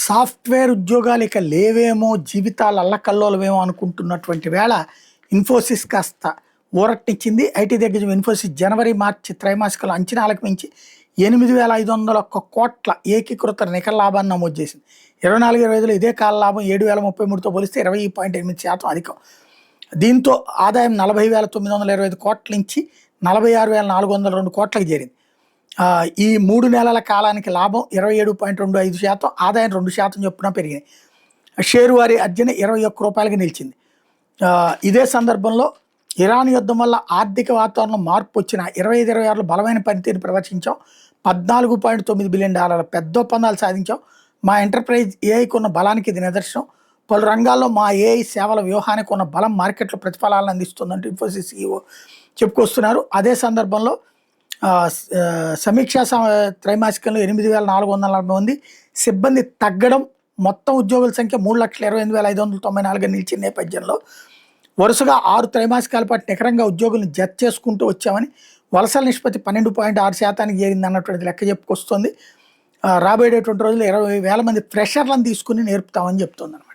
Software ఉద్యోగాలు ఇక లేవేమో, జీవితాలు అల్లకల్లోలమేమో అనుకుంటున్నటువంటి వేళ ఇన్ఫోసిస్ కాస్త ఊరటనిచ్చింది. ఐటీ దిగ్గజం ఇన్ఫోసిస్ జనవరి, మార్చి త్రైమాసికాల అంచనాలకు మించి 8,501 కోట్ల ఏకీకృత నికర లాభాన్ని నమోదు చేసింది. 24-25లో ఇదే కాల లాభం 7,033తో పోలిస్తే 20.8% అధికం. దీంతో ఆదాయం 40,925 కోట్ల నుంచి 46,402 కోట్లకు చేరింది. ఈ 3 నెలల కాలానికి లాభం 27.25%, ఆదాయం 2% చొప్పున పెరిగినాయి. షేరు వారి అర్జన రూ. 21కి నిలిచింది. ఇదే సందర్భంలో ఇరాన్ యుద్ధం వల్ల ఆర్థిక వాతావరణం మార్పు వచ్చిన 25-26లో బలమైన పనితీరు ప్రదర్శించాం. $14.9 బిలియన్ పెద్ద ఒప్పందాలు సాధించాం. మా ఎంటర్ప్రైజ్ ఏఐకి ఉన్న బలానికి ఇది నిదర్శనం. పలు రంగాల్లో మా ఏఐ సేవల వ్యూహానికి ఉన్న బలం మార్కెట్లో ప్రతిఫలాలను అందిస్తుందంటూ ఇన్ఫోసిస్ CEO చెప్పుకొస్తున్నారు. అదే సందర్భంలో సమీక్షా త్రైమాసికంలో 8,440 మంది సిబ్బంది తగ్గడం, మొత్తం ఉద్యోగుల సంఖ్య 3,28,594 నిలిచిన నేపథ్యంలో వరుసగా 6 త్రైమాసికాల పాటు నికరంగా ఉద్యోగులను జత చేసుకుంటూ వచ్చామని, వలసల నిష్పత్తి 12.6% చేరింది అన్నటువంటి లెక్క చెప్పుకొస్తుంది. రాబోయేటువంటి రోజుల్లో 20,000 మంది ఫ్రెషర్లను తీసుకుని నేర్పుతామని చెప్తుంది అనమాట.